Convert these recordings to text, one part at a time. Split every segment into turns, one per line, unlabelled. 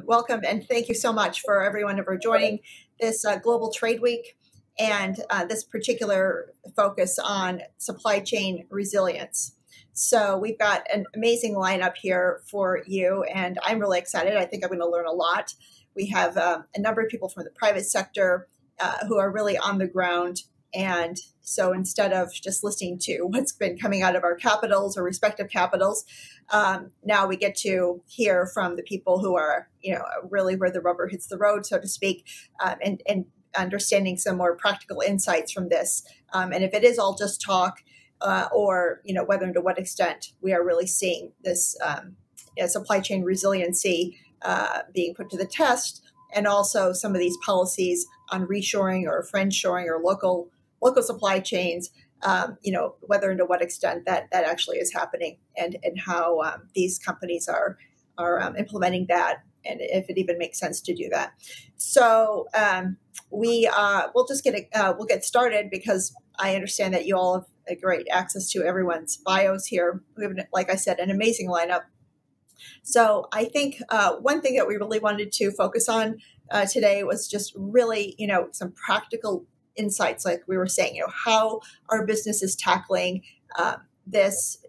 welcome, and thank you so much for everyone for joining this Global Trade Week and this particular focus on supply chain resilience. So we've got an amazing lineup here for you, and I'm really excited. I think I'm going to learn a lot. We have a number of people from the private sector who are really on the ground. And so instead of just listening to what's been coming out of our capitals or respective capitals, now we get to hear from the people who are, really where the rubber hits the road, so to speak, and understanding some more practical insights from this. And if it is all just talk, or whether and to what extent we are really seeing this supply chain resiliency being put to the test, and also some of these policies on reshoring or friendshoring or local supply chains, whether and to what extent that actually is happening, and how these companies are implementing that, and if it even makes sense to do that. So we'll get started, because I understand that you all have a great access to everyone's bios here. We have, like I said, an amazing lineup. So I think one thing that we really wanted to focus on today was just really, some practical insights, like we were saying, how our business is tackling this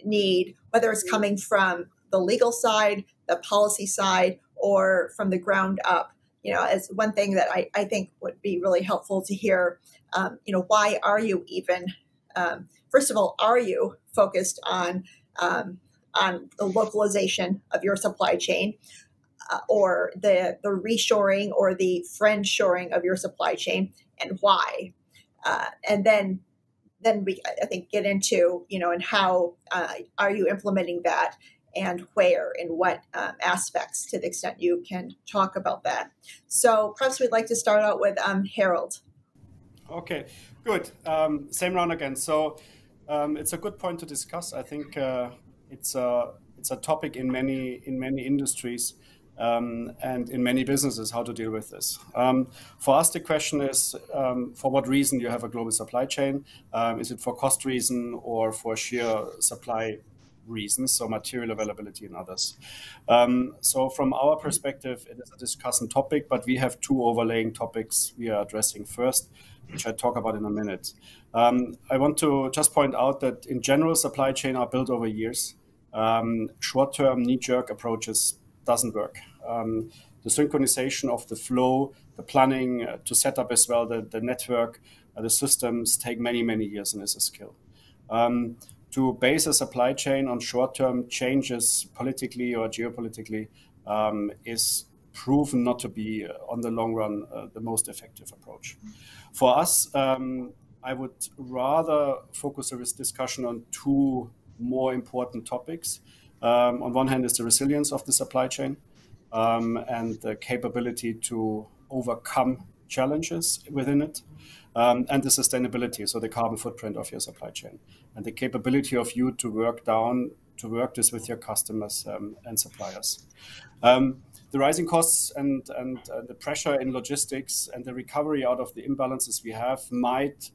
need, whether it's coming from the legal side, the policy side, or from the ground up. As one thing that I think would be really helpful to hear, why are you even, first of all, are you focused on the localization of your supply chain, or the reshoring or the friendshoring of your supply chain, and why? And then we, I think, get into, and how are you implementing that, and where, and what aspects, to the extent you can talk about that. So perhaps we'd like to start out with Harold.
Okay, good. Same round again. So it's a good point to discuss. I think it's a topic in many industries and in many businesses, how to deal with this. For us, the question is, for what reason you have a global supply chain? Is it for cost reason or for sheer supply reasons, so material availability and others? So from our perspective, it is a discussion topic, but we have two overlaying topics we are addressing first, which I'll talk about in a minute. I want to just point out that in general, supply chain are built over years. Short-term knee-jerk approaches doesn't work. The synchronization of the flow, the planning to set up as well, the network, the systems take many years, and is a skill. To base a supply chain on short-term changes politically or geopolitically is proven not to be, on the long run, the most effective approach. For us, I would rather focus this discussion on two more important topics. On one hand is the resilience of the supply chain and the capability to overcome challenges within it, and the sustainability, so the carbon footprint of your supply chain, and the capability of you to work this with your customers and suppliers. The rising costs and the pressure in logistics and the recovery out of the imbalances we have might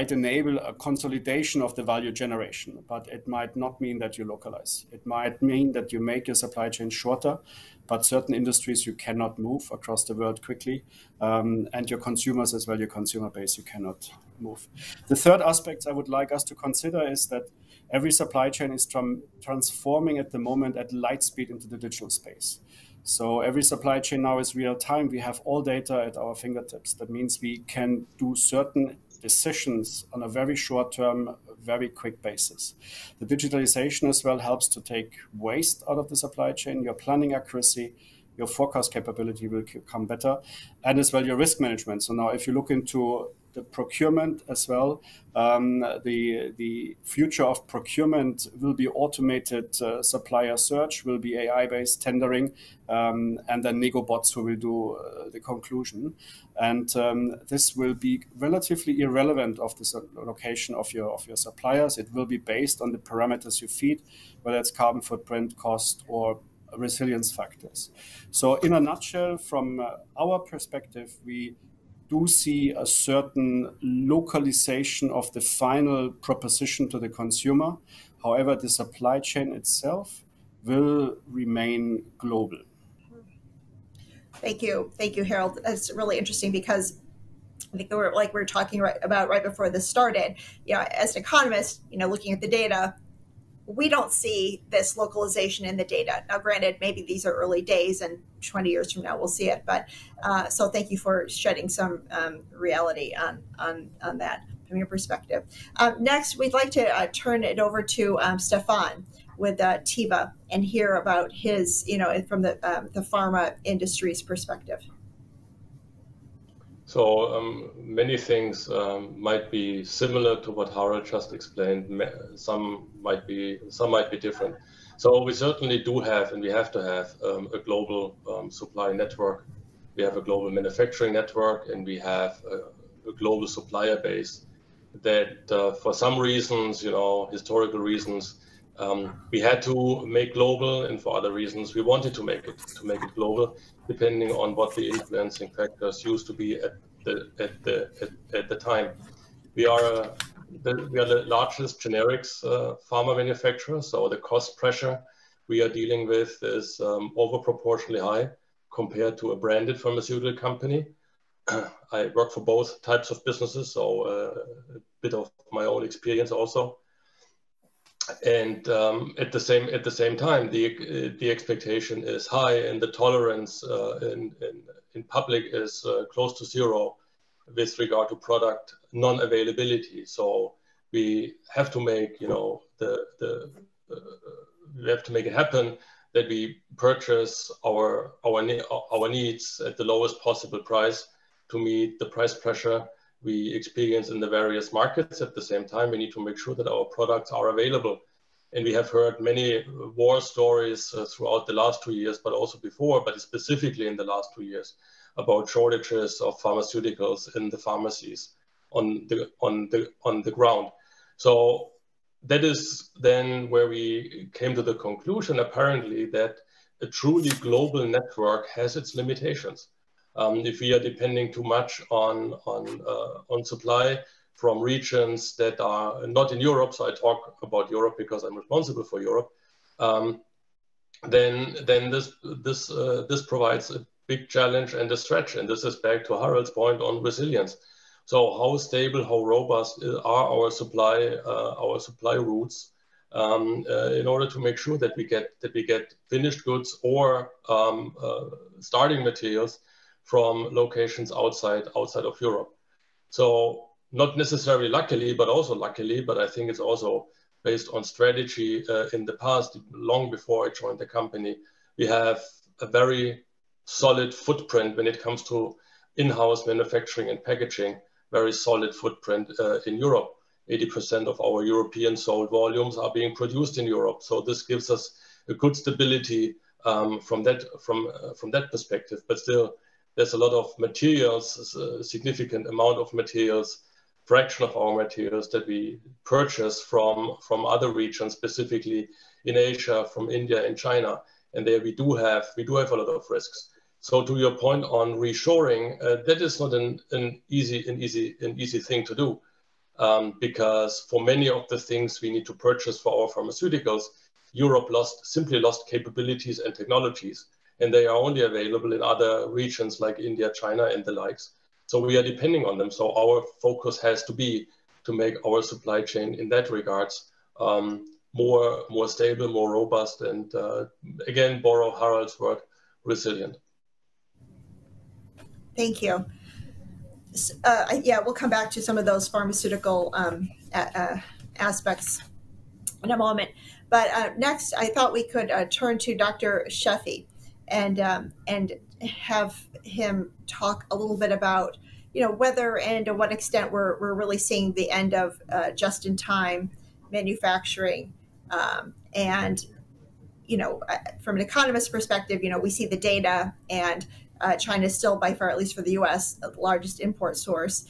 enable a consolidation of the value generation, but it might not mean that you localize. It might mean that you make your supply chain shorter, but certain industries you cannot move across the world quickly, and your consumers as well, your consumer base, you cannot move. The third aspect I would like us to consider is that every supply chain is transforming at the moment at light speed into the digital space. So every supply chain now is real time. We have all data at our fingertips. That means we can do certain decisions on a very short-term, very quick basis. The digitalization as well helps to take waste out of the supply chain. Your planning accuracy, your forecast capability will become better, and as well your risk management. So now if you look into the procurement as well, the future of procurement will be automated supplier search, will be AI-based tendering, and then nego bots who will do the conclusion. And this will be relatively irrelevant of the location of your suppliers. It will be based on the parameters you feed, whether it's carbon footprint, cost, or resilience factors. So in a nutshell, from our perspective, we do see a certain localization of the final proposition to the consumer. However, the supply chain itself will remain global.
Thank you, Harold. That's really interesting because I think we're talking about right before this started. As an economist, looking at the data, we don't see this localization in the data. Now, granted, maybe these are early days, and 20 years from now we'll see it. But so thank you for shedding some reality on that from your perspective. Next, we'd like to turn it over to Stefan with Teva and hear about his, from the pharma industry's perspective.
So many things might be similar to what Harald just explained. Some might be different. So we certainly do have, and we have to have, a global supply network. We have a global manufacturing network, and we have a global supplier base that, for some reasons, historical reasons, we had to make global, and for other reasons, we wanted to make it global, depending on what the influencing factors used to be at the time. We are the largest generics pharma manufacturer, so the cost pressure we are dealing with is over proportionally high compared to a branded pharmaceutical company. I work for both types of businesses, so a bit of my own experience also. And at the same time, the expectation is high, and the tolerance in public is close to zero with regard to product non-availability. So we have to make, we have to make it happen that we purchase our needs at the lowest possible price to meet the price pressure we experience in the various markets. At the same time, we need to make sure that our products are available. And we have heard many war stories throughout the last 2 years, but also before, but specifically in the last 2 years, about shortages of pharmaceuticals in the pharmacies on the ground. So that is then where we came to the conclusion, apparently, that a truly global network has its limitations. If we are depending too much on supply from regions that are not in Europe, so I talk about Europe because I'm responsible for Europe, then this provides a big challenge and a stretch. And this is back to Harald's point on resilience. So how stable, how robust are our supply routes in order to make sure that we get finished goods or starting materials from locations outside of Europe. So not necessarily luckily, but also luckily, but I think it's also based on strategy in the past, long before I joined the company. We have a very solid footprint when it comes to in-house manufacturing and packaging, very solid footprint in Europe. 80% of our European sold volumes are being produced in Europe. So this gives us a good stability from that perspective. But still, there's a lot of materials, a significant amount of materials, fraction of our materials that we purchase from other regions, specifically in Asia, from India and China. And there we do have a lot of risks. So to your point on reshoring, that is not an easy thing to do, because for many of the things we need to purchase for our pharmaceuticals, Europe simply lost capabilities and technologies, and they are only available in other regions like India, China, and the likes. So we are depending on them. So our focus has to be to make our supply chain in that regards more stable, more robust, and again, borrow Harald's word, resilient.
Thank you. Yeah, we'll come back to some of those pharmaceutical aspects in a moment. But next, I thought we could turn to Dr. Sheffi and have him talk a little bit about, whether and to what extent we're really seeing the end of just-in-time manufacturing. And, from an economist's perspective, we see the data, and China is still by far, at least for the U.S., the largest import source.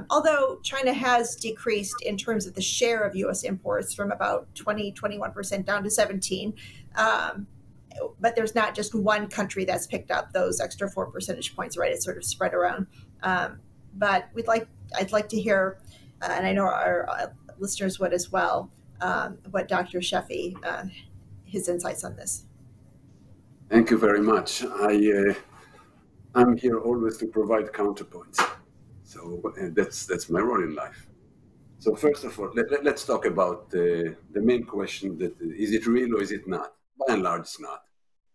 Although China has decreased in terms of the share of U.S. imports from about 21% down to 17%. But there's not just one country that's picked up those extra 4 percentage points, right? It's sort of spread around. But I'd like to hear, and I know our listeners would as well, what Dr. Sheffi, his insights on this.
Thank you very much. I'm here always to provide counterpoints. So that's my role in life. So first of all, let's talk about the main question: that is it real or is it not? By and large, it's not.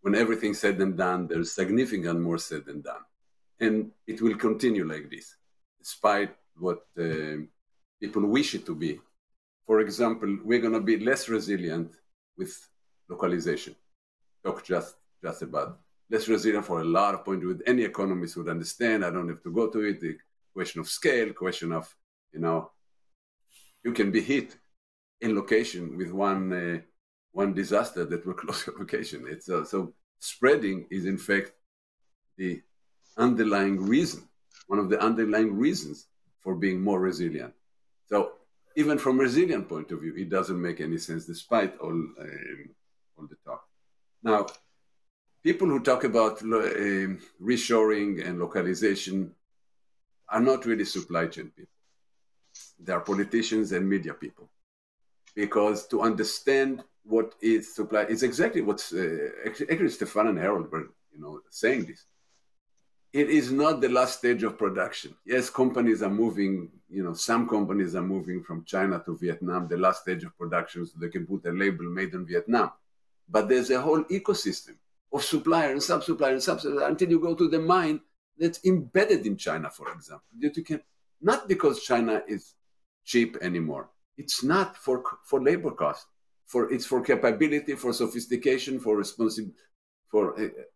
When everything's said and done, there's significant more said than done, and it will continue like this, despite what people wish it to be. For example, we're going to be less resilient with localization. Talk just about less resilient for a lot of points with any economist would understand. I don't have to go to it. The question of scale, question of, you can be hit in location with one disaster that will close your location. It's so spreading is in fact the underlying reason, one of the underlying reasons for being more resilient. So even from a resilient point of view, it doesn't make any sense despite all the talk. Now, people who talk about reshoring and localization are not really supply chain people. They are politicians and media people. Because to understand what is supply is exactly what's actually Stefan and Harold were saying this. It is not the last stage of production. Yes, companies are moving, some companies are moving from China to Vietnam, the last stage of production, so they can put a label made in Vietnam. But there's a whole ecosystem of supplier and sub-supplier and sub-supplier until you go to the mine that's embedded in China, for example. That you can, not because China is cheap anymore. It's not for labor cost. It's for capability, for sophistication, for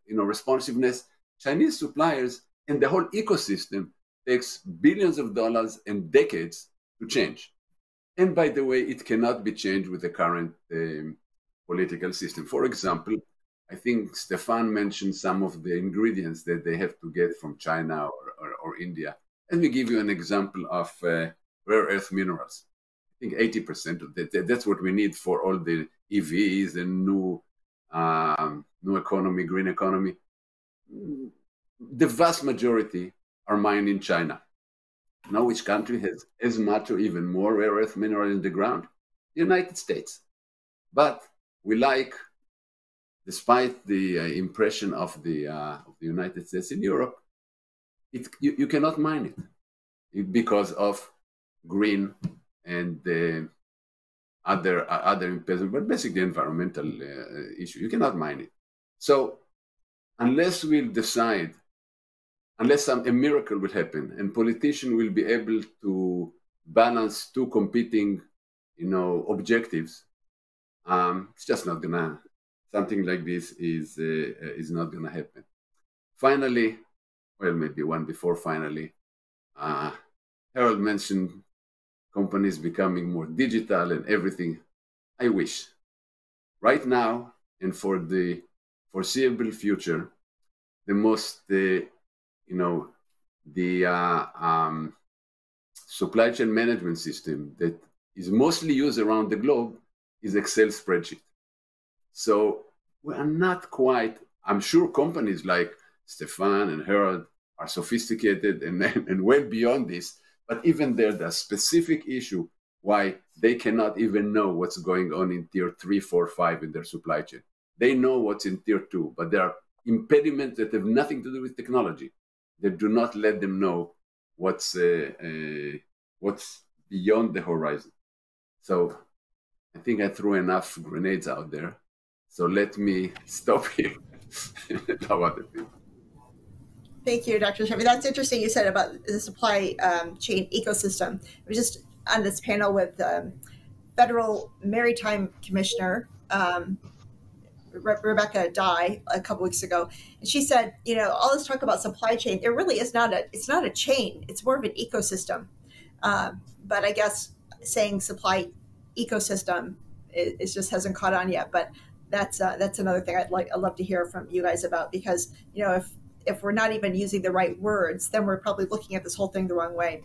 responsiveness. Chinese suppliers and the whole ecosystem takes billions of dollars and decades to change. And by the way, it cannot be changed with the current political system. For example, I think Stefan mentioned some of the ingredients that they have to get from China or India. Let me give you an example of rare earth minerals. I think 80% of that's what we need for all the EVs and new economy, green economy. The vast majority are mined in China. Now, which country has as much or even more rare earth mineral in the ground? The United States. But we like, despite the impression of the United States in Europe, you cannot mine it because of green and other impediments, but basically environmental issue. You cannot mine it. So unless we'll decide, unless a miracle will happen and politicians will be able to balance two competing, objectives, it's just not gonna. Something like this is not gonna happen. Finally, well, maybe one before finally, Harold mentioned companies becoming more digital and everything. I wish. Right now and for the foreseeable future, the most, supply chain management system that is mostly used around the globe is Excel spreadsheet. So we are not quite, I'm sure companies like Stefan and Harold are sophisticated and well beyond this, but even there's a specific issue why they cannot even know what's going on in tier 3, 4, 5 in their supply chain. They know what's in tier 2, but there are impediments that have nothing to do with technology that do not let them know what's beyond the horizon. So I think I threw enough grenades out there. So let me stop here. How about it?
Thank you, Dr. Sheffi. That's interesting you said about the supply chain ecosystem. I was just on this panel with Federal Maritime Commissioner Rebecca Dye a couple weeks ago, and she said, all this talk about supply chain, it really is not a chain. It's more of an ecosystem. But I guess saying supply ecosystem it just hasn't caught on yet. But that's another thing I'd love to hear from you guys about, because if we're not even using the right words, then we're probably looking at this whole thing the wrong way.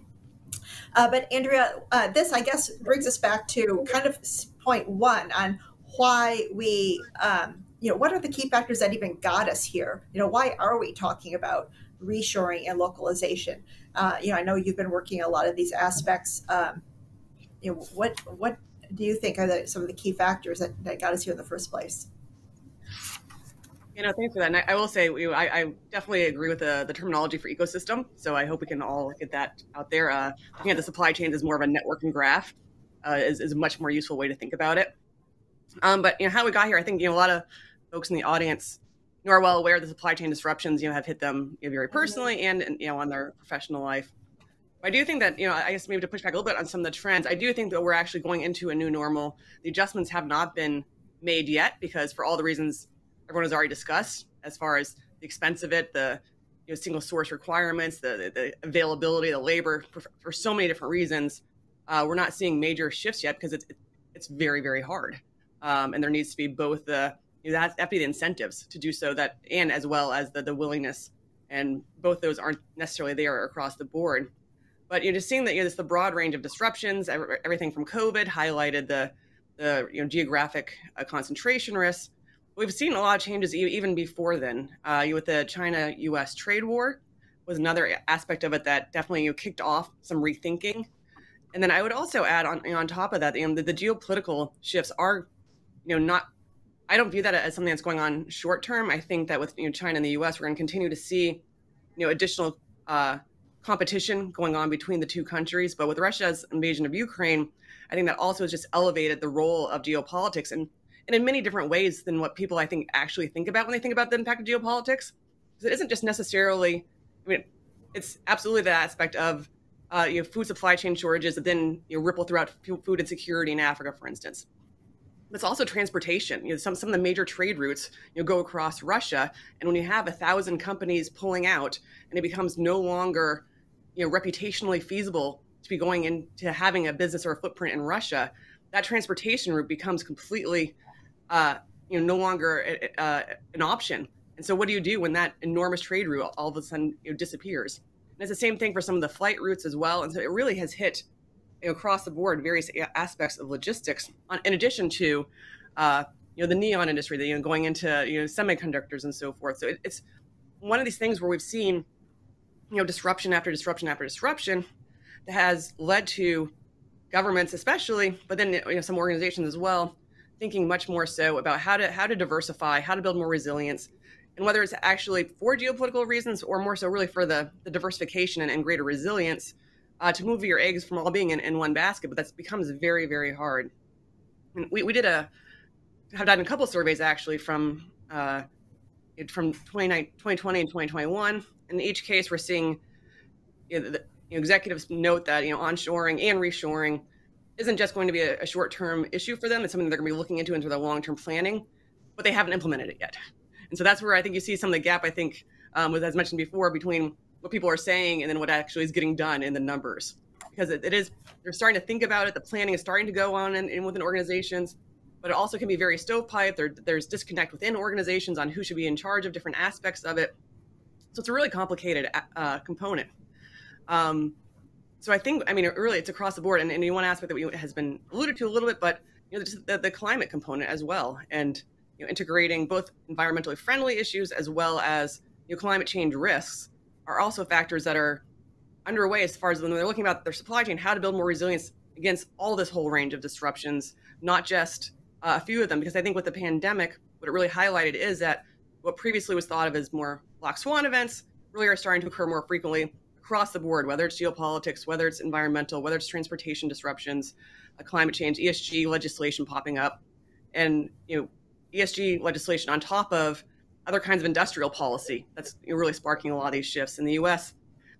But Andrea, this, I guess, brings us back to kind of point one on why we, what are the key factors that even got us here? Why are we talking about reshoring and localization? I know you've been working a lot of these aspects. What do you think are some of the key factors that got us here in the first place?
Thanks for that. And I will say, I definitely agree with the terminology for ecosystem. So I hope we can all get that out there. Looking at the supply chains as more of a networking graph is a much more useful way to think about it. But how we got here, I think a lot of folks in the audience are well aware the supply chain disruptions have hit them very personally and on their professional life. But I do think that I guess maybe to push back a little bit on some of the trends, I do think that we're actually going into a new normal. The adjustments have not been made yet because for all the reasons everyone has already discussed, as far as the expense of it, the single source requirements, the availability, the labor, for so many different reasons, we're not seeing major shifts yet because it's very, very hard. And there needs to be both that have to be the incentives to do so, that and as well as the willingness, and both those aren't necessarily there across the board. But just seeing that this the broad range of disruptions, everything from COVID highlighted the geographic concentration risks. We've seen a lot of changes even before then. With the China-U.S. trade war was another aspect of it that definitely kicked off some rethinking. And then I would also add on top of that, the geopolitical shifts are not. I don't view that as something that's going on short term. I think that with China and the U.S., we're going to continue to see additional competition going on between the two countries. But with Russia's invasion of Ukraine, I think that also has just elevated the role of geopolitics and in many different ways than what people I think actually think about when they think about the impact of geopolitics. Because it isn't just necessarily, it's absolutely the aspect of food supply chain shortages that then ripple throughout food insecurity in Africa, for instance. But it's also transportation. Some of the major trade routes go across Russia, and when you have 1,000 companies pulling out, and it becomes no longer reputationally feasible to be going into having a business or a footprint in Russia, that transportation route becomes completely no longer an option. And so what do you do when that enormous trade route all of a sudden disappears? And it's the same thing for some of the flight routes as well. And so it really has hit across the board various aspects of logistics, in addition to the neon industry, going into semiconductors and so forth. So it's one of these things where we've seen disruption after disruption after disruption that has led to governments especially, but then some organizations as well, thinking much more so about how to diversify, how to build more resilience, and whether it's actually for geopolitical reasons or more so really for the diversification and greater resilience, to move your eggs from all being in one basket. But that becomes very, very hard. And we have done a couple of surveys actually from 2020 and 2021. In each case, we're seeing the executives note that onshoring and reshoring isn't just going to be a short-term issue for them. It's something they're going to be looking into their long-term planning, but they haven't implemented it yet. And so that's where I think you see some of the gap, I think, with, as mentioned before, between what people are saying and then what actually is getting done in the numbers. Because they're starting to think about it. The planning is starting to go on in within organizations, but it also can be very stovepipe. There's disconnect within organizations on who should be in charge of different aspects of it. So it's a really complicated component. So I think, really it's across the board. And one aspect that has been alluded to a little bit, but the climate component as well. And integrating both environmentally friendly issues as well as climate change risks are also factors that are underway as far as when they're looking about their supply chain, how to build more resilience against all this whole range of disruptions, not just a few of them. Because I think with the pandemic, what it really highlighted is that what previously was thought of as more black swan events really are starting to occur more frequently across the board, whether it's geopolitics, whether it's environmental, whether it's transportation disruptions, climate change, ESG legislation popping up, and ESG legislation on top of other kinds of industrial policy that's really sparking a lot of these shifts. In the U.S.,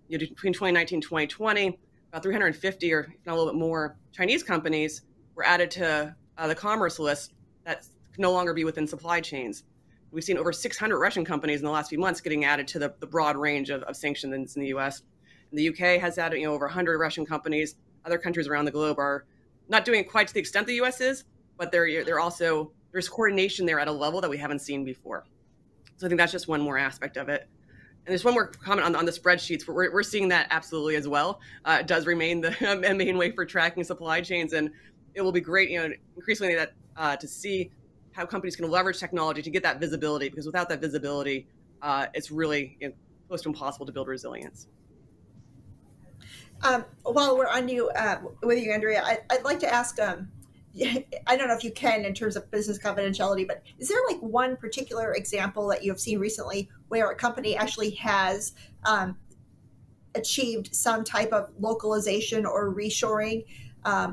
between 2019 and 2020, about 350 or if not a little bit more Chinese companies were added to the commerce list that can no longer be within supply chains. We've seen over 600 Russian companies in the last few months getting added to the broad range of sanctions in the U.S. And the U.K. has added over 100 Russian companies. Other countries around the globe are not doing it quite to the extent the U.S. is, but there's coordination there at a level that we haven't seen before. So I think that's just one more aspect of it. And there's one more comment on the spreadsheets. We're seeing that absolutely as well. It does remain the main way for tracking supply chains, and it will be great, increasingly that to see how companies can leverage technology to get that visibility, because without that visibility, it's really close to impossible to build resilience.
While we're on with you, Andrea, I'd like to ask I don't know if you can in terms of business confidentiality, but is there like one particular example that you have seen recently where a company actually has achieved some type of localization or reshoring,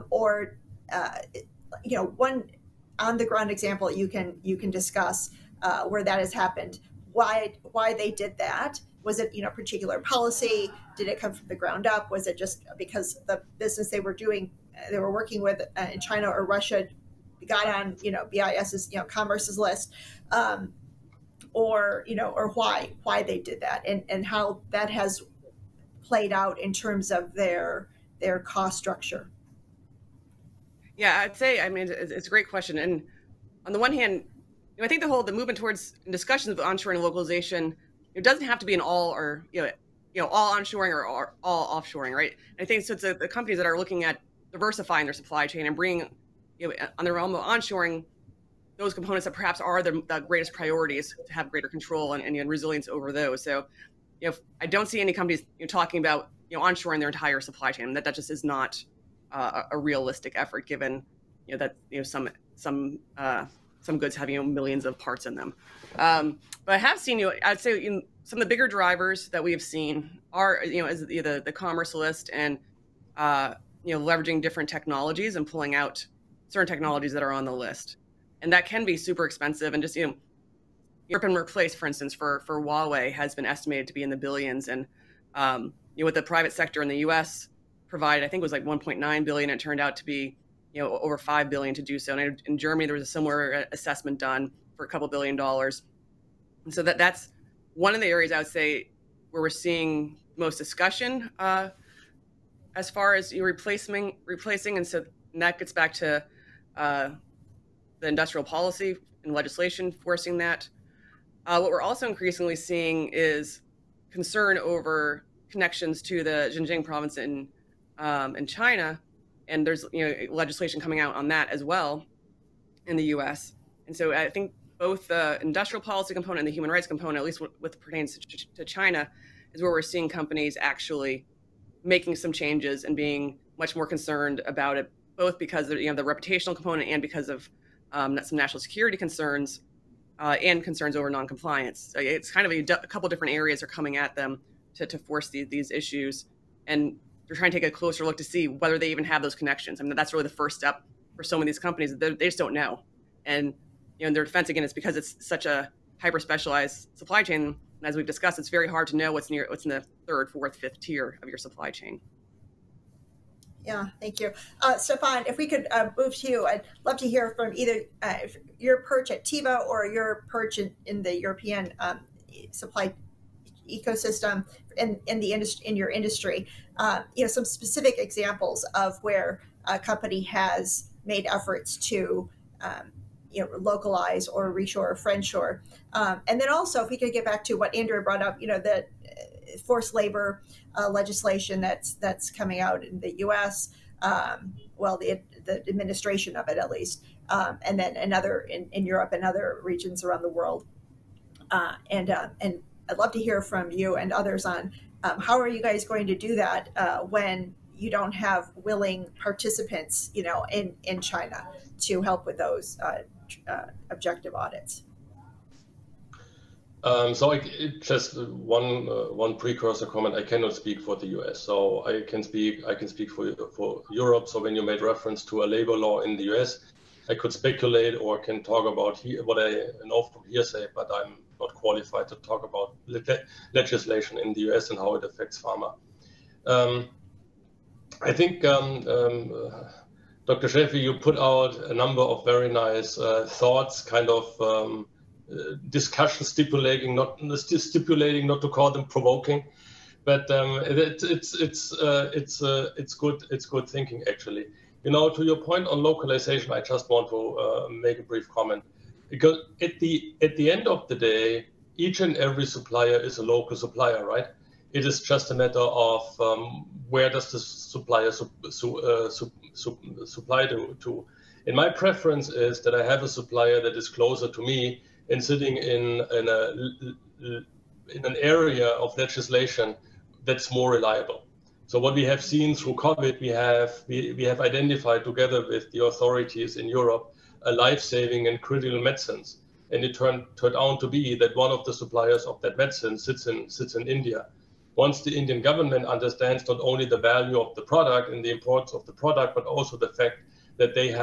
or one on the ground example you can discuss where that has happened? Why they did that? Was it particular policy? Did it come from the ground up? Was it just because the business they were working with in China or Russia got on BIS's commerce's list, or why they did that, and how that has played out in terms of their cost structure?
Yeah, I'd say, I mean, it's a great question. And on the one hand, I think the movement towards discussions of onshoring and localization, it doesn't have to be an all or, all onshoring or all offshoring, right? And I think so. It's the companies that are looking at diversifying their supply chain and bringing, on the realm of onshoring, those components that perhaps are the greatest priorities to have greater control and resilience over those. So, I don't see any companies talking about onshoring their entire supply chain. That just is not a realistic effort, given that some goods have millions of parts in them. But I have seen I'd say some of the bigger drivers that we have seen are as the commerce list and leveraging different technologies and pulling out certain technologies that are on the list, and that can be super expensive. And just rip and replace, for instance, for Huawei has been estimated to be in the billions, and with the private sector in the U.S. provided, I think it was like 1.9 billion. It turned out to be over 5 billion to do so. And in Germany, there was a similar assessment done for a couple $1 billion. And so that's one of the areas I would say where we're seeing most discussion as far as replacing. And so that gets back to the industrial policy and legislation forcing that. What we're also increasingly seeing is concern over connections to the Xinjiang province in China, and there's legislation coming out on that as well in the U.S. And so I think both the industrial policy component and the human rights component, at least with pertains to China, is where we're seeing companies actually making some changes and being much more concerned about it, both because of the reputational component and because of some national security concerns and concerns over noncompliance. So it's kind of a couple different areas are coming at them to force these issues, and they're trying to take a closer look to see whether they even have those connections. I mean, that's really the first step for so many of these companies. They just don't know. And their defense, again, is because it's such a hyper-specialized supply chain. And as we've discussed, it's very hard to know what's in the third, fourth, fifth tier of your supply chain.
Yeah, thank you. Stefan, if we could move to you, I'd love to hear from either your perch at Tiva or your perch in the European supply ecosystem in your industry. Some specific examples of where a company has made efforts to localize or reshore or friendshore. And then also, if we could get back to what Andrea brought up, the forced labor legislation that's coming out in the U.S. The administration of it, at least, and then another in Europe and other regions around the world. And I'd love to hear from you and others on how are you guys going to do that when you don't have willing participants, in China to help with those objective audits.
So just one precursor comment. I cannot speak for the US, so I can speak for Europe. So when you made reference to a labor law in the US, I could speculate or can talk about what I know from hearsay, but I'm not qualified to talk about legislation in the US and how it affects pharma. I think, Dr. Sheffi, you put out a number of very nice thoughts, kind of discussion stipulating not to call them provoking, but it's good thinking, actually. To your point on localization, I just want to make a brief comment, because at the end of the day, each and every supplier is a local supplier, right? It is just a matter of where does the supplier supply to. And my preference is that I have a supplier that is closer to me and sitting in an area of legislation that's more reliable. So what we have seen through COVID, we have identified together with the authorities in Europe a life-saving and critical medicines, and it turned out to be that one of the suppliers of that medicine sits in India. Once the Indian government understands not only the value of the product and the importance of the product, but also the fact that they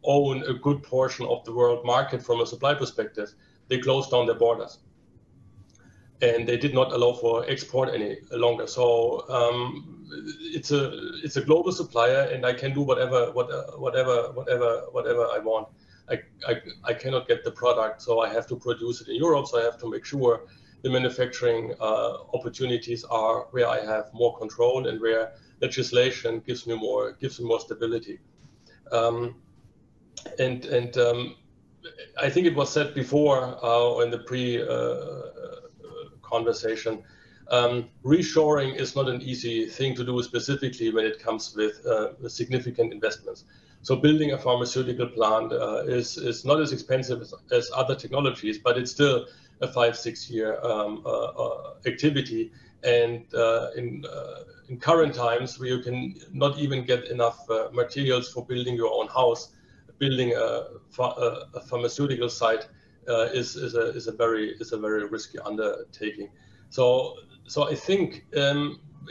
own a good portion of the world market from a supply perspective, they closed down their borders. And they did not allow for export any longer. So it's a global supplier, and I can do whatever I want. I cannot get the product, so I have to produce it in Europe. So I have to make sure the manufacturing opportunities are where I have more control and where legislation gives me more stability. I think it was said before in the conversation, reshoring is not an easy thing to do, specifically when it comes with significant investments. So building a pharmaceutical plant is not as expensive as other technologies, but it's still a 5-6 year activity. And in current times, where you can not even get enough materials for building your own house, building a pharmaceutical site is a very risky undertaking. So I think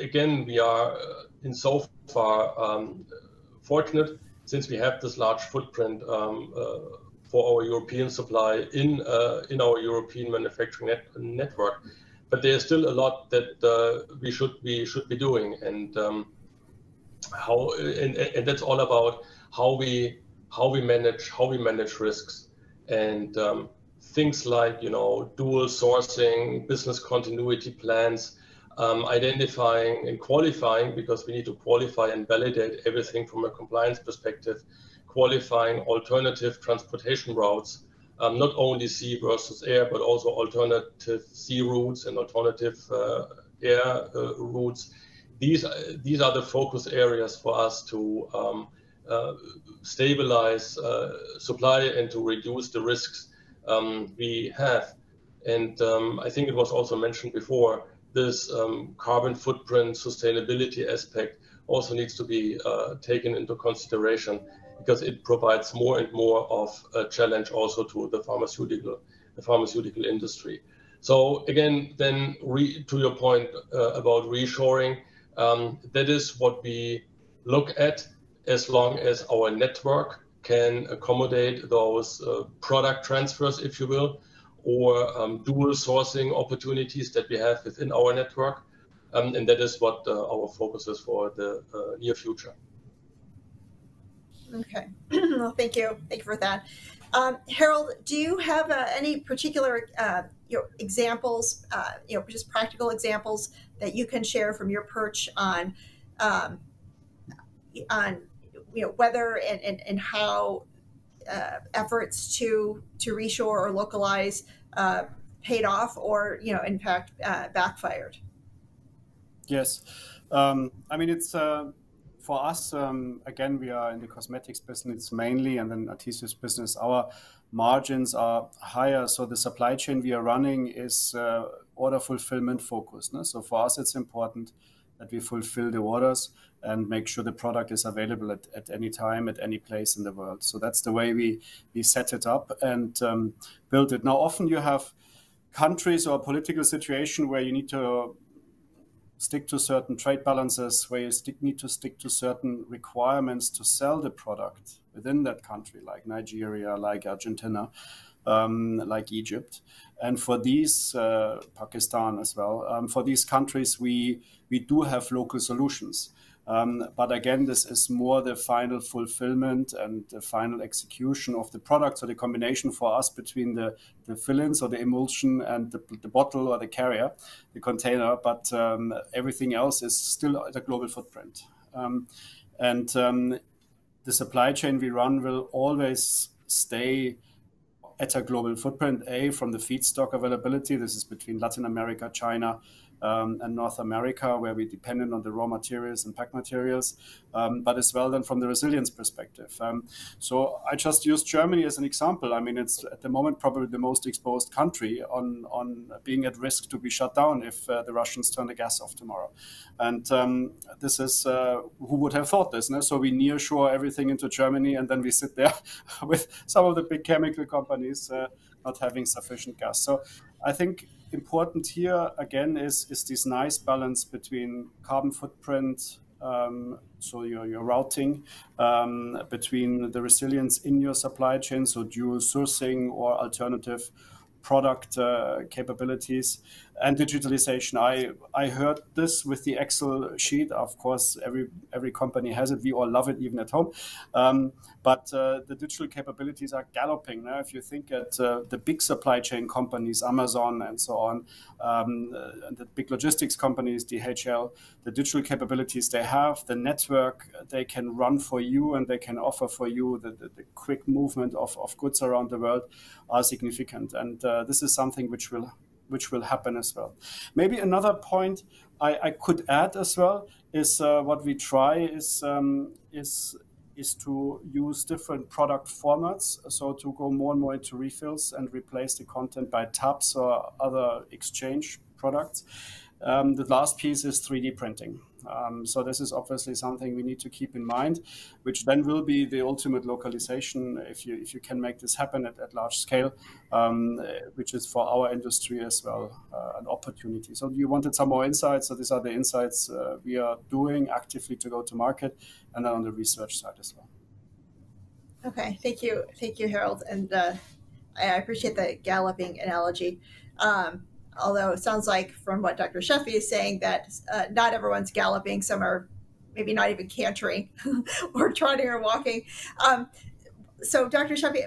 again we are in so far fortunate, since we have this large footprint for our European supply in our European manufacturing network. But there's still a lot that we should be doing, and that's all about how we manage risks, and things like dual sourcing, business continuity plans, identifying and qualifying, because we need to qualify and validate everything from a compliance perspective, qualifying alternative transportation routes, not only sea versus air, but also alternative sea routes and alternative air routes. These are the focus areas for us to stabilize supply and to reduce the risks we have. And I think it was also mentioned before, this carbon footprint sustainability aspect also needs to be taken into consideration, because it provides more and more of a challenge also to the pharmaceutical industry. So again, then to your point about reshoring, that is what we look at, as long as our network can accommodate those product transfers, if you will, or dual sourcing opportunities that we have within our network. And that is what our focus is for the near future.
Okay, well, thank you for that. Harold, do you have any particular examples, just practical examples that you can share from your perch on whether and how efforts to reshore or localize paid off, or in fact backfired?
Yes, I mean, it's for us, again, we are in the cosmetics business mainly, and then adhesives business. Our margins are higher, so the supply chain we are running is order fulfillment focused. So for us, it's important that we fulfill the orders and make sure the product is available at any time, at any place in the world. So that's the way we set it up and build it. Now, often you have countries or political situation where you need to stick to certain trade balances, where you need to stick to certain requirements to sell the product within that country, like Nigeria, like Argentina, like Egypt. And for these, Pakistan as well, for these countries, we do have local solutions. But again, this is more the final fulfillment and the final execution of the product. So the combination for us between the fill-ins or the emulsion and the bottle or the carrier, the container, but everything else is still at a global footprint. The supply chain we run will always stay at a global footprint, from the feedstock availability. This is between Latin America, China, and North America, where we're dependent on the raw materials and pack materials, but as well then from the resilience perspective. So I just use Germany as an example. I mean, it's at the moment probably the most exposed country on being at risk to be shut down if the Russians turn the gas off tomorrow. And this is, who would have thought this? No? So we nearshore everything into Germany, and then we sit there with some of the big chemical companies not having sufficient gas. So I think important here, again, is this nice balance between carbon footprint, so your routing, between the resilience in your supply chain, so dual sourcing or alternative product capabilities, and digitalization. I heard this with the Excel sheet. Of course, every company has it. We all love it, even at home. But the digital capabilities are galloping. Now, if you think at the big supply chain companies, Amazon and so on, and the big logistics companies, DHL, the digital capabilities they have, the network they can run for you and they can offer for you, the quick movement of goods around the world are significant. And this is something which will happen as well. Maybe another point I could add as well is what we try is to use different product formats, so to go more and more into refills and replace the content by tabs or other exchange products. The last piece is 3D printing. So this is obviously something we need to keep in mind, which then will be the ultimate localization if you can make this happen at large scale, which is for our industry as well an opportunity. So you wanted some more insights. So these are the insights we are doing actively to go to market, and then on the research side as well.
Okay, thank you, Harold, and I appreciate the galloping analogy. Although it sounds like from what Dr. Sheffy is saying that not everyone's galloping, some are maybe not even cantering or trotting or walking. So Dr. Sheffy,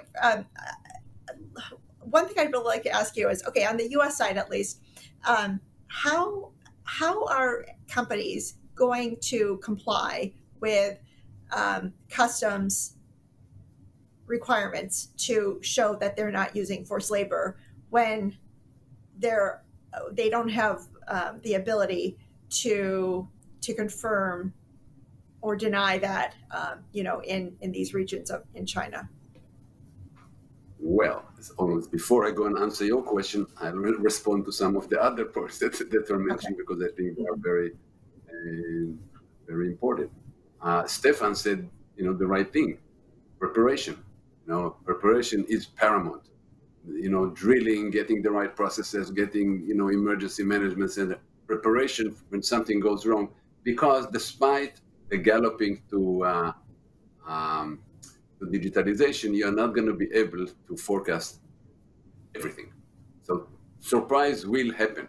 one thing I'd really like to ask you is, okay, on the US side at least, how are companies going to comply with customs requirements to show that they're not using forced labor when they don't have the ability to confirm or deny that in these regions in China?
Well, as always, before I go and answer your question, I will respond to some of the other points that are mentioned, because I think they are very, very important. Stefan said, the right thing: preparation. Preparation is paramount. Drilling, getting the right processes, getting, emergency management center, preparation when something goes wrong, because despite the galloping to digitalization, you're not going to be able to forecast everything. So surprise will happen.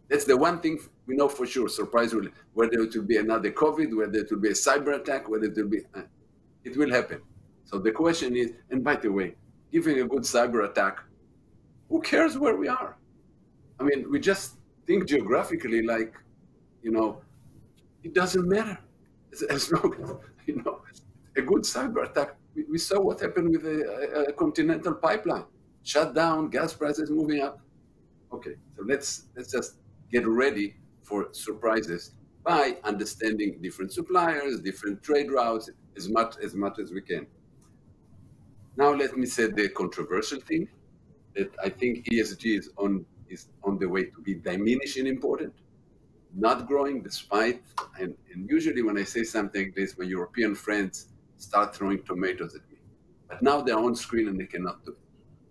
That's the one thing we know for sure. Surprise will, whether it will be another COVID, whether it will be a cyber attack, whether it will be, it will happen. So the question is, and by the way, given a good cyber attack, who cares where we are? I mean, we just think geographically, like, it doesn't matter. As long as, a good cyber attack, we saw what happened with a continental pipeline. Shut down, gas prices moving up. Okay, so let's just get ready for surprises by understanding different suppliers, different trade routes, as much as we can. Now let me say the controversial thing, that I think ESG is on the way to be diminished in importance, not growing despite, and usually when I say something like this, my European friends start throwing tomatoes at me. But now they're on screen and they cannot do it.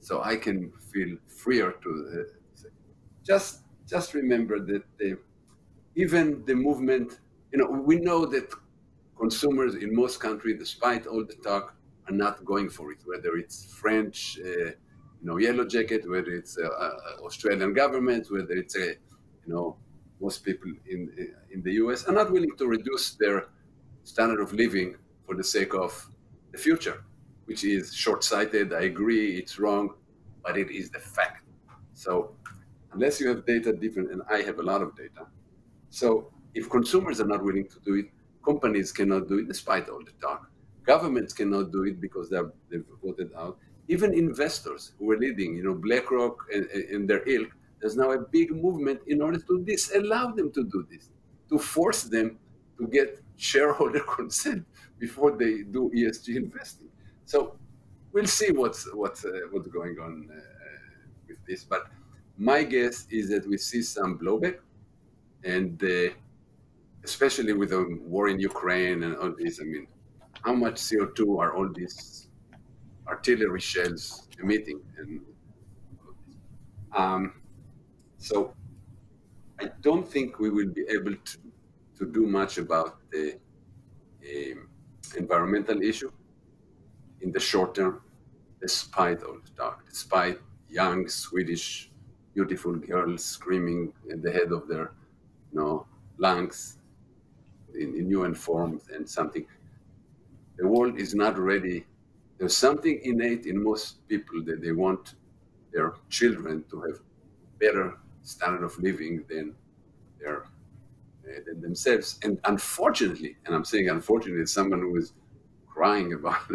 So I can feel freer to say. Just remember that even the movement, we know that consumers in most countries, despite all the talk, are not going for it, whether it's French, Yellow Jacket, whether it's Australian government, whether it's most people in the US are not willing to reduce their standard of living for the sake of the future, which is short-sighted. I agree, it's wrong, but it is the fact. So unless you have data different, and I have a lot of data, so if consumers are not willing to do it, companies cannot do it despite all the talk. Governments cannot do it because they've voted out. Even investors who are leading, BlackRock and their ilk, There's now a big movement in order to disallow them to do this, to force them to get shareholder consent before they do ESG investing. So we'll see what's going on with this. But my guess is that we see some blowback, and especially with the war in Ukraine and all this. I mean, how much CO2 are all these artillery shells emitting? And so I don't think we will be able to do much about the environmental issue in the short term, despite all the talk, despite young Swedish beautiful girls screaming at the head of their lungs in UN forms and something. The world is not ready. There's something innate in most people that they want their children to have better standard of living than themselves. And unfortunately, and I'm saying unfortunately, someone who is crying about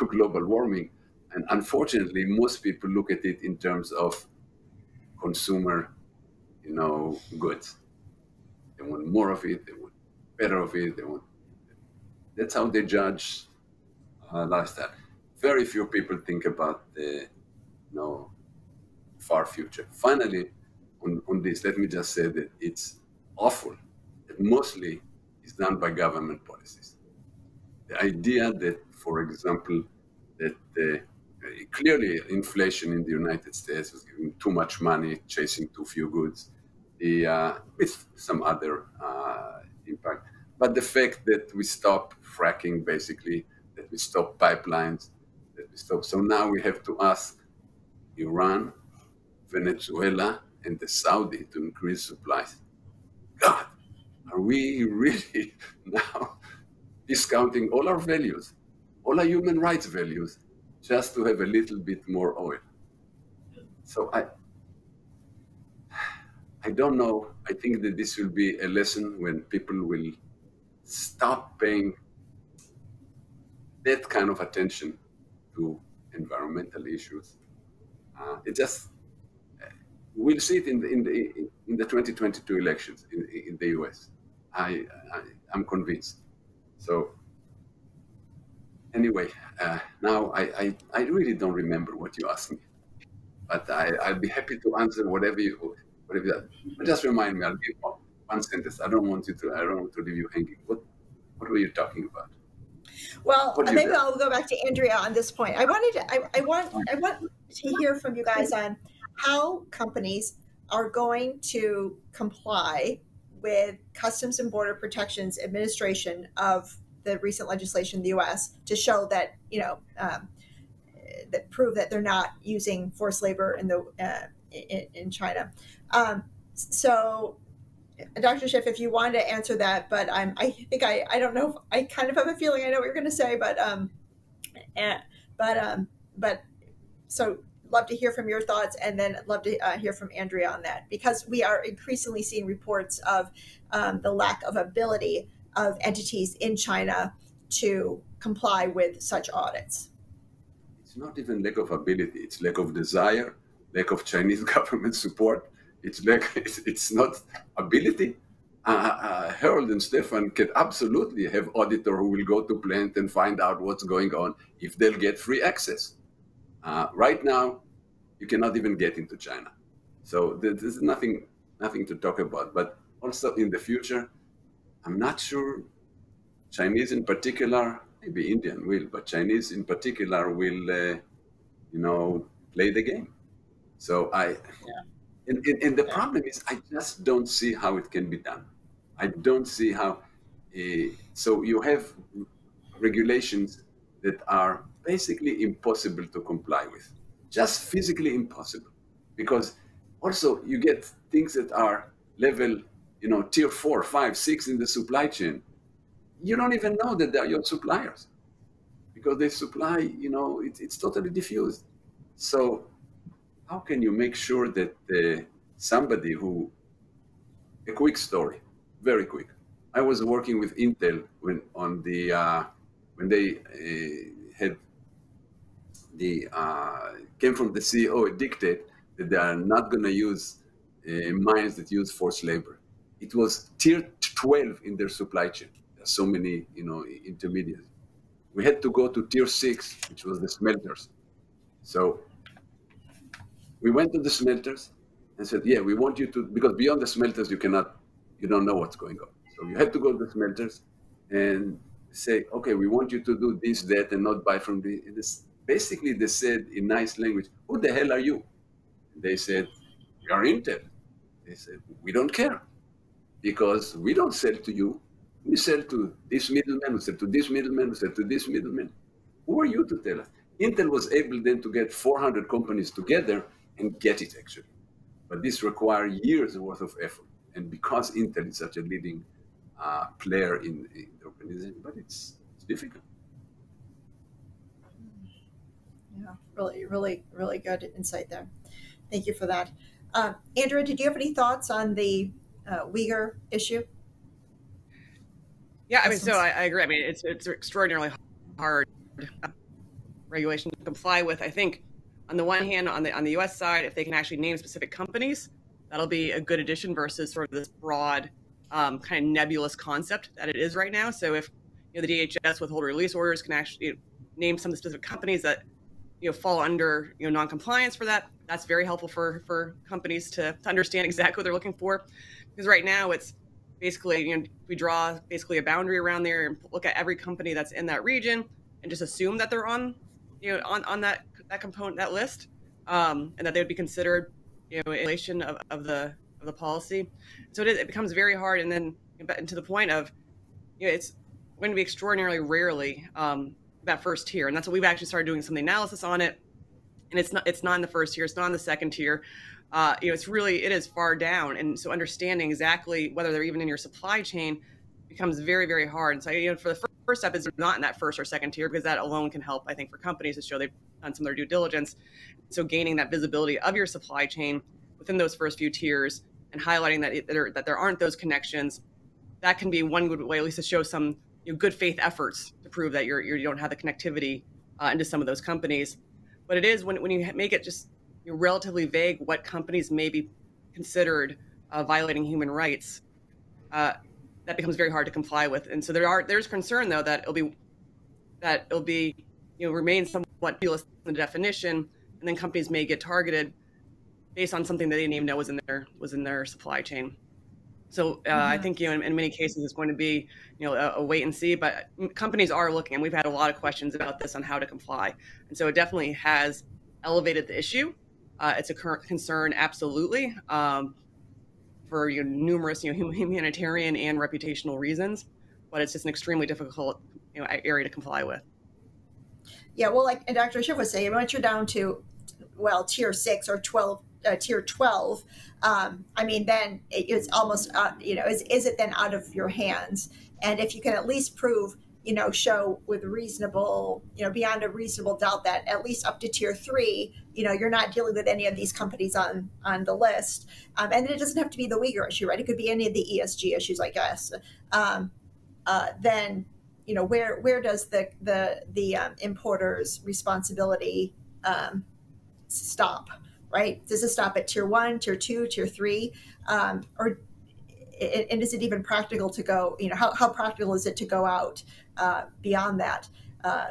global warming, and unfortunately, most people look at it in terms of consumer, goods. They want more of it. They want better of it. That's how they judge lifestyle. Very few people think about the far future. Finally, on this, let me just say that it's awful. It mostly is done by government policies. The idea that, for example, that clearly inflation in the United States was giving too much money, chasing too few goods, with some other impact. But the fact that we stop fracking, basically, that we stop pipelines, that we stop. So now we have to ask Iran, Venezuela, and the Saudi to increase supplies. God, are we really now discounting all our values, all our human rights values, just to have a little bit more oil? So I don't know. I think that this will be a lesson when people will stop paying that kind of attention to environmental issues. We'll see it in the 2022 elections in the US. I'm convinced. So anyway, now I really don't remember what you asked me, but I'll be happy to answer whatever you. Just remind me. I'll give one sentence. I don't want to leave you hanging. What were you talking about?
Well, maybe I'll go back to Andrea on this point. I want to hear from you guys on how companies are going to comply with Customs and Border Protection's administration of the recent legislation in the U.S. to show that that prove that they're not using forced labor in China. So, Dr. Schiff, if you wanted to answer that, but I think I don't know. I kind of have a feeling I know what you're going to say, but so love to hear from your thoughts, and then love to hear from Andrea on that, because we are increasingly seeing reports of the lack of ability of entities in China to comply with such audits.
It's not even lack of ability; it's lack of desire, lack of Chinese government support. It's not ability. Harold and Stefan can absolutely have auditor who will go to plant and find out what's going on if they'll get free access. Right now, you cannot even get into China. So there's nothing to talk about. But also in the future, I'm not sure Chinese in particular, maybe Indian will, but Chinese in particular will, play the game. So And the problem is, I just don't see how it can be done. I don't see how. So you have regulations that are basically impossible to comply with, just physically impossible. Because also you get things that are level, tier 4, 5, 6 in the supply chain. You don't even know that they're your suppliers, because they supply, it's totally diffused. So how can you make sure that somebody who, a quick story, very quick. I was working with Intel when they had came from the CEO a dictate that they are not going to use mines that use forced labor. It was tier 12 in their supply chain. There's so many, intermediaries. We had to go to tier 6, which was the smelters. So we went to the smelters and said, yeah, we want you to, because beyond the smelters, you don't know what's going on. So you had to go to the smelters and say, okay, we want you to do this, that, and not buy from this. Basically, they said in nice language, who the hell are you? They said, we are Intel. They said, we don't care because we don't sell to you. We sell to this middleman, we sell to this middleman, we sell to this middleman. Who are you to tell us? Intel was able then to get 400 companies together and get it actually. But this required years worth of effort. And because Intel is such a leading player in the organization, but it's difficult.
Yeah, really, really, really good insight there. Thank you for that. Andrea, did you have any thoughts on the Uyghur issue?
Yeah, I mean, so I agree. I mean, it's extraordinarily hard regulation to comply with. I think on the one hand, on the U.S. side, if they can actually name specific companies, that'll be a good addition versus sort of this broad kind of nebulous concept that it is right now. So if the DHS with hold release orders can actually name some of the specific companies that fall under non-compliance for that, that's very helpful for companies to understand exactly what they're looking for. Because right now it's basically we draw basically a boundary around there and look at every company that's in that region and just assume that they're on on that component, that list, and that they would be considered in relation of the policy. So it becomes very hard, and then to the point of it's going to be extraordinarily rarely that first tier, and that's what we've actually started doing some of the analysis on it. And it's not in the first tier, it's not in the second tier. It is far down, and so understanding exactly whether they're even in your supply chain becomes very, very hard. And so for the first step is they're not in that first or second tier, because that alone can help, I think, for companies to show they've done some of their due diligence. So gaining that visibility of your supply chain within those first few tiers and highlighting that there aren't those connections, that can be one good way at least to show some good faith efforts to prove that you don't have the connectivity into some of those companies. But it is when you make it just relatively vague what companies may be considered violating human rights, that becomes very hard to comply with. And so there's concern though that it'll be remain somewhat nebulous in the definition, and then companies may get targeted based on something that they didn't even know was in their supply chain. So I think in many cases it's going to be a wait and see, but companies are looking, and we've had a lot of questions about this on how to comply, and so it definitely has elevated the issue. It's a current concern, absolutely, for numerous humanitarian and reputational reasons, but it's just an extremely difficult area to comply with.
Yeah, well, like Dr. Schiff was saying, once you're down to tier 6 or 12. Tier 12, I mean, then it's almost, is it then out of your hands? And if you can at least prove, show with reasonable, beyond a reasonable doubt that at least up to tier 3, you're not dealing with any of these companies on the list. And it doesn't have to be the Uyghur issue, right? It could be any of the ESG issues, I guess. Then, where does the importer's responsibility stop? Right? Does it stop at tier 1, tier 2, tier 3? And is it even practical to go, how practical is it to go out beyond that?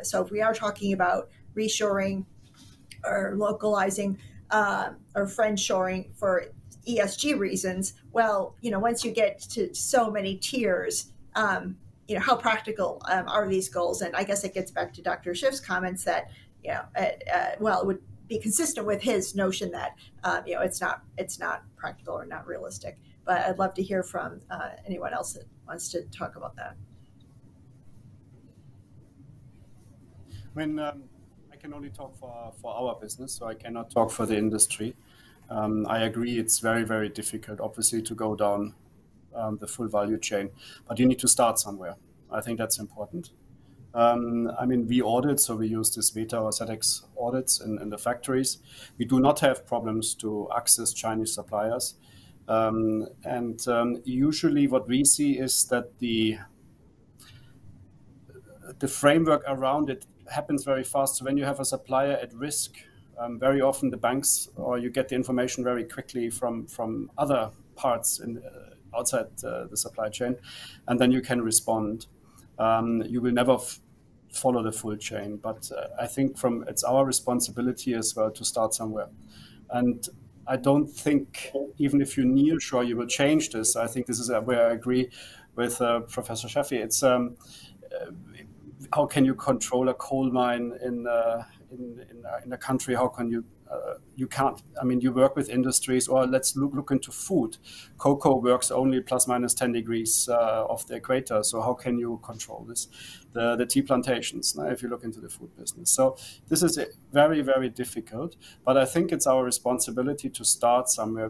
So if we are talking about reshoring or localizing or friend-shoring for ESG reasons, well, once you get to so many tiers, how practical are these goals? And I guess it gets back to Dr. Schiff's comments that, it would be consistent with his notion that it's not practical or not realistic. But I'd love to hear from anyone else that wants to talk about that.
I mean, I can only talk for our business, so I cannot talk for the industry. I agree, it's very, very difficult, obviously, to go down the full value chain, but you need to start somewhere. I think that's important. I mean, we audit, so we use this VETA or SEDEX audits in the factories. We do not have problems to access Chinese suppliers. Usually what we see is that the framework around it happens very fast. So when you have a supplier at risk Very often the banks, or you get the information very quickly from other parts outside the supply chain, and then you can respond. You will never follow the full chain, but I think it's our responsibility as well to start somewhere. And I don't think, even if you nearshore, you will change this. I think this is where I agree with Professor Shaffi. It's how can you control a coal mine in a country? How can you? You can't. I mean, you work with industries, or let's look into food. Cocoa works only plus minus 10 degrees off the equator. So how can you control this? The tea plantations, if you look into the food business. So this is very, very difficult. But I think it's our responsibility to start somewhere.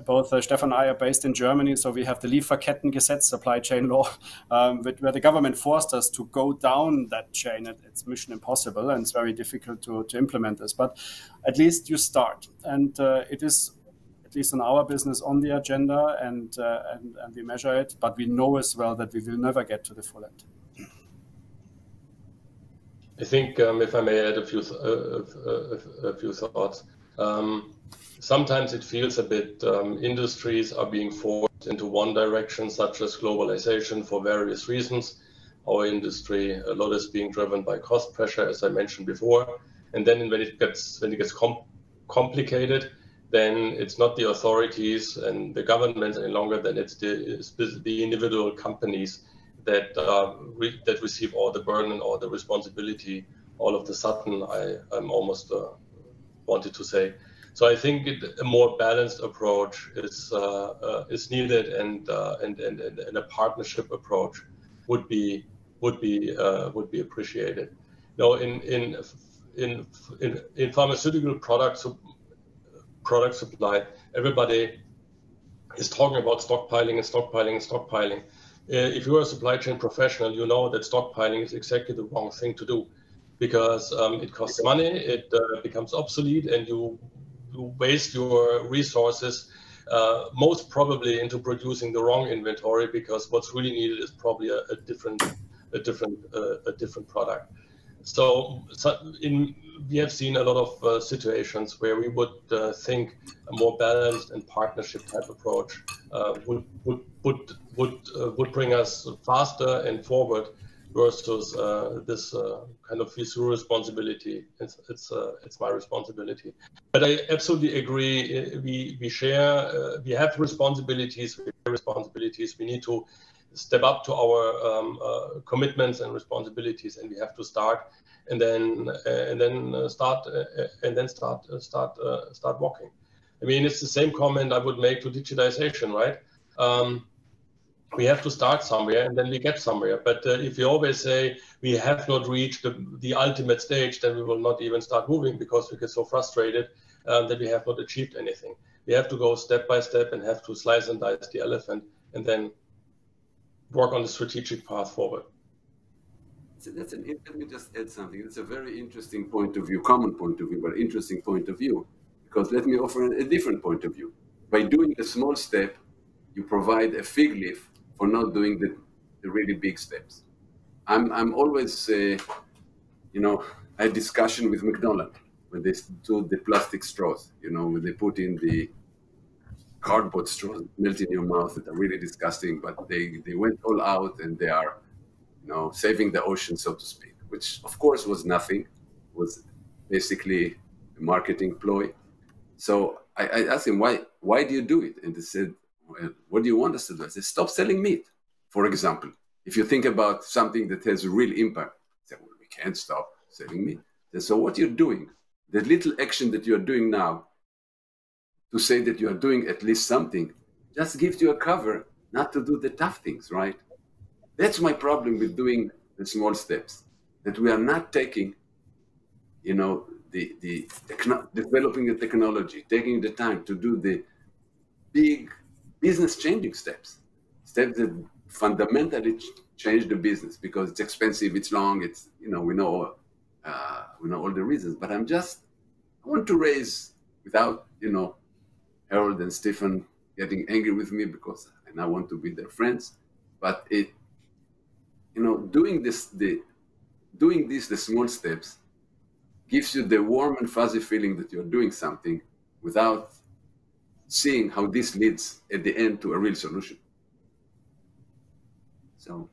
Both Stefan and I are based in Germany, so we have the Lieferkettengesetz, supply chain law, where the government forced us to go down that chain. It's mission impossible, and it's very difficult to implement this. But at least you start, and it is, at least in our business, on the agenda, and we measure it. But we know as well that we will never get to the full end.
I think, if I may add a few thoughts. Sometimes it feels a bit industries are being forced into one direction, such as globalization, for various reasons. Our industry, a lot is being driven by cost pressure, as I mentioned before. And then when it gets complicated, then it's not the authorities and the government any longer, then it's the individual companies that receive all the burden and all the responsibility all of the sudden, I'm almost wanted to say. So I think a more balanced approach is needed, and a partnership approach would be appreciated. Now, in pharmaceutical product supply, everybody is talking about stockpiling and stockpiling and stockpiling. If you're a supply chain professional, you know that stockpiling is exactly the wrong thing to do, because it costs money, it becomes obsolete, and you waste your resources most probably into producing the wrong inventory, because what's really needed is probably a different product. So we have seen a lot of situations where we would think a more balanced and partnership type approach would bring us faster and forward, versus this kind of visceral responsibility. It's my responsibility. But I absolutely agree. We share. We have responsibilities. We need to step up to our commitments and responsibilities, and we have to start, and then start walking. I mean, it's the same comment I would make to digitization, right? We have to start somewhere, and then we get somewhere. But if we always say we have not reached the ultimate stage, then we will not even start moving, because we get so frustrated that we have not achieved anything. We have to go step by step and have to slice and dice the elephant, and then work on the strategic path forward.
So let me just add something. It's a very interesting point of view, common point of view, but interesting point of view, because let me offer a different point of view. By doing a small step, you provide a fig leaf for not doing the really big steps. I'm always, I had discussion with McDonald's when they do the plastic straws, when they put in the cardboard straws, melt in your mouth, that are really disgusting, but they went all out, and they are, saving the ocean, so to speak, which of course was nothing, was basically a marketing ploy. So I asked him, why do you do it? And they said, well, what do you want us to do? I said, stop selling meat, for example. If you think about something that has a real impact, I said, well, we can't stop selling meat. Said, so what you're doing, the little action that you're doing now, to say that you are doing at least something, just gives you a cover not to do the tough things, right? That's my problem with doing the small steps, that we are not taking, developing the technology, taking the time to do the big business-changing steps that fundamentally change the business, because it's expensive, it's long, it's, we know all the reasons. But I want to raise, without, Harold and Stephen getting angry with me, because I now want to be their friends. But doing the small steps gives you the warm and fuzzy feeling that you're doing something without seeing how this leads at the end to a real solution. So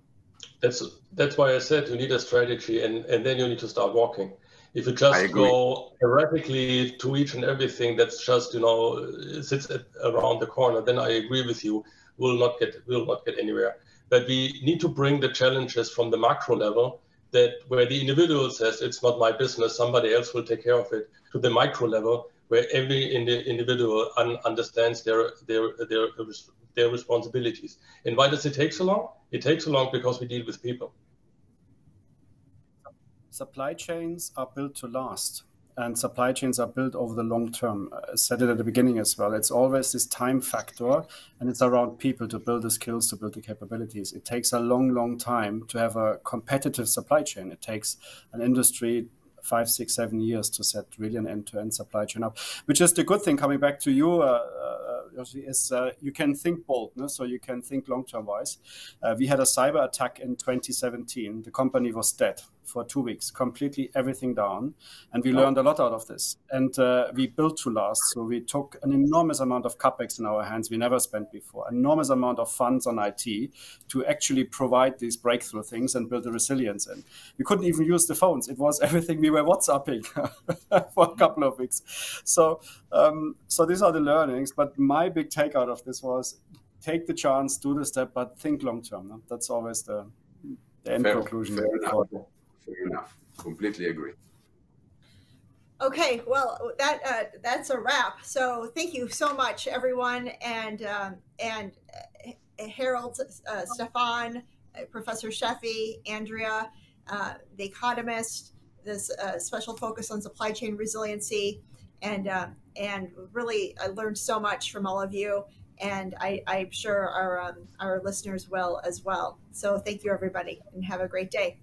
that's why I said you need a strategy, and then you need to start walking. If you just go erratically to each and everything that's just, you know, sits around the corner, then I agree with you, we'll not get anywhere. But we need to bring the challenges from the macro level, that where the individual says it's not my business, somebody else will take care of it, to the micro level where every individual understands their responsibilities. And why does it take so long? It takes so long because we deal with people.
Supply chains are built to last, and supply chains are built over the long term. I said it at the beginning as well. It's always this time factor, and it's around people to build the skills, to build the capabilities. It takes a long, long time to have a competitive supply chain. It takes an industry 5, 6, 7 years to set really an end-to-end supply chain up, which is the good thing. Coming back to you, is you can think bold, no? So you can think long-term wise. We had a cyber attack in 2017. The company was dead for 2 weeks, completely everything down. And we learned a lot out of this. And we built to last. So we took an enormous amount of CapEx in our hands we never spent before, enormous amount of funds on IT to actually provide these breakthrough things and build the resilience. And we couldn't even use the phones. It was everything we were WhatsApping for a couple of weeks. So these are the learnings. But my big take out of this was take the chance, do the step, but think long term. No? That's always the end conclusion.
Fair enough. Completely agree.
Okay, well, that's a wrap. So thank you so much, everyone, and Harold, Stefan, Professor Sheffy, Andrea, the economist, this special focus on supply chain resiliency, and really I learned so much from all of you, and I'm sure our listeners will as well. So thank you, everybody, and have a great day.